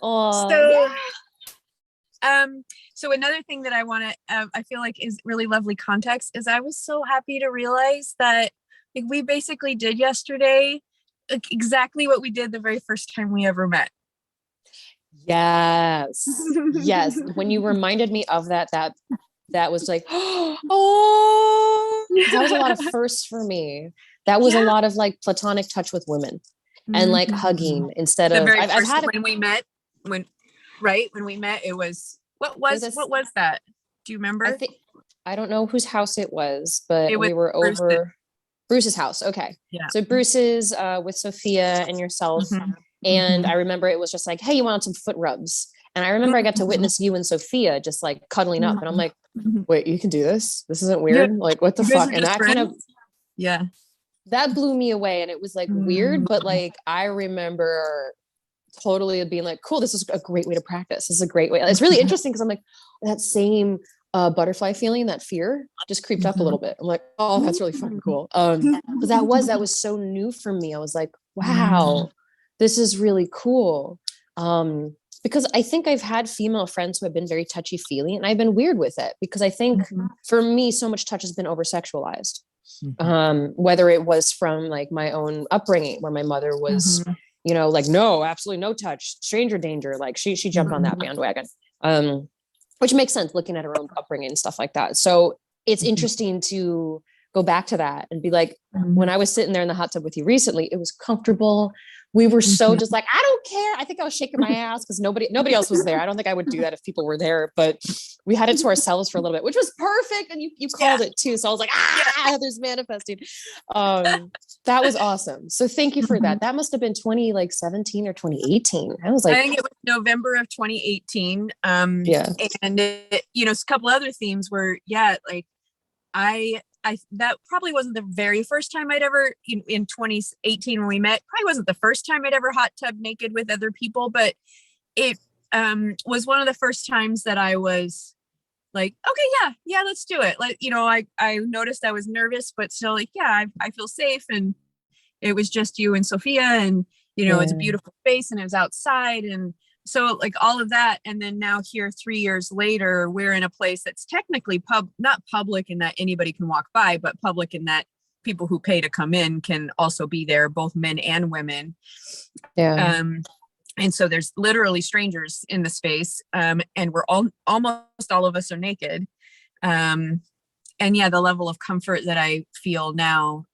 Oh, So, yeah. so another thing that I want to, I feel like is really lovely context is I was so happy to realize that like, we basically did yesterday like, exactly what we did the very first time we ever met. Yes. Yes. When you reminded me of that was like, oh, because that was a lot of firsts for me. That was a lot of like platonic touch with women and like hugging instead the of very I've first had when we met, when we met, it was what was that? Do you remember? I don't know whose house it was, but It was we were Bruce's. over Bruce's house. Okay. Yeah. So Bruce's with Sophia and yourself. And I remember it was just like, hey, you want some foot rubs? And I remember I got to witness you and Sophia just like cuddling up. And I'm like, wait, you can do this? This isn't weird? Like, what the fuck? And that friends? kind of, yeah, that blew me away. And it was like weird, but like, I remember totally being like, cool, this is a great way to practice. This is a great way. It's really interesting because I'm like, that same butterfly feeling, that fear just creeped up a little bit. I'm like, oh, that's really fucking cool. But that was so new for me. I was like, wow, this is really cool. Because I think I've had female friends who have been very touchy feely and I've been weird with it because I think for me, so much touch has been over sexualized. Whether it was from like my own upbringing where my mother was, you know, like, no, absolutely no touch, stranger danger. Like she jumped on that bandwagon. Which makes sense looking at her own upbringing and stuff like that. So it's interesting to go back to that and be like, when I was sitting there in the hot tub with you recently, it was comfortable. We were so just like, I don't care. I think I was shaking my ass because nobody else was there. I don't think I would do that if people were there, but we had it to ourselves for a little bit, which was perfect. And you called it too. So I was like, there's manifesting. That was awesome. So thank you for that. That must've been 2017 or 2018. I was like, I think it was November of 2018. And you know, a couple other themes were, like I that probably wasn't the very first time I'd ever in 2018 when we met, probably wasn't the first time I'd ever hot tub naked with other people, but it was one of the first times that I was like, okay, yeah, let's do it. Like, you know, I noticed I was nervous, but still like, I feel safe. And it was just you and Sophia and, you know, it's a beautiful space and it was outside. And so like all of that. And then now here 3 years later, we're in a place that's technically not public in that anybody can walk by, but public in that people who pay to come in can also be there, both men and women. And so there's literally strangers in the space. And we're almost all of us are naked. And the level of comfort that I feel now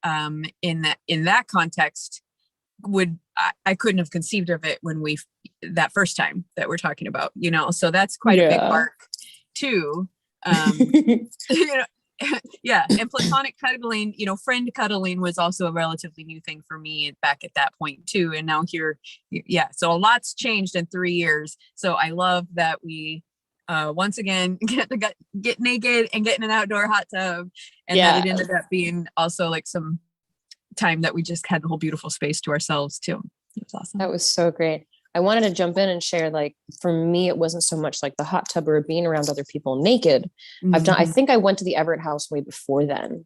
in that context I couldn't have conceived of it when that first time that we're talking about, you know, so that's quite a big mark too. You know, and platonic cuddling, you know, friend cuddling was also a relatively new thing for me back at that point too. And now here, so a lot's changed in 3 years. So I love that we once again get naked and get in an outdoor hot tub, and that it ended up being also like some time that we just had the whole beautiful space to ourselves too. It was awesome. That was so great. I wanted to jump in and share, like, for me, it wasn't so much like the hot tub or being around other people naked. I think I went to the Everett house way before then.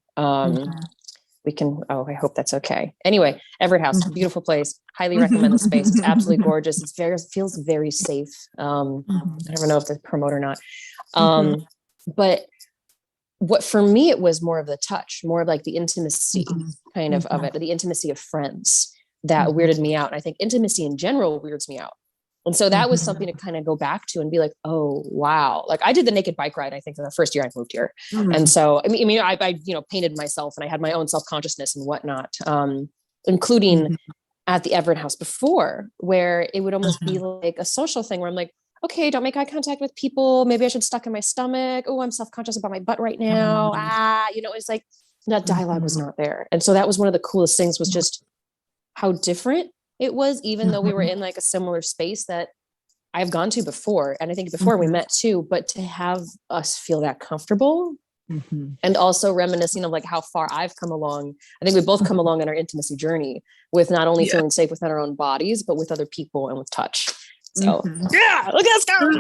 We can, I hope that's okay. Anyway, Everett house, beautiful place. Highly recommend the space. It's absolutely gorgeous. Feels very safe. I don't know if they promote or not. But what for me, it was more of the touch, more of like the intimacy kind of it, the intimacy of friends that weirded me out. And I think intimacy in general weirds me out. And so that was something to kind of go back to and be like, oh, wow. Like I did the naked bike ride, I think, in the first year I moved here. And so, I mean, I you know, painted myself and I had my own self-consciousness and whatnot, including at the Everett house before, where it would almost be like a social thing where I'm like, okay, don't make eye contact with people. Maybe I should stuck in my stomach. Oh, I'm self-conscious about my butt right now. You know, it's like that dialogue was not there. And so that was one of the coolest things, was just how different it was, even though we were in like a similar space that I've gone to before. And I think before we met too, but to have us feel that comfortable and also reminiscing of like how far I've come along. I think we both come along in our intimacy journey with not only feeling safe within our own bodies, but with other people and with touch. So look at us go.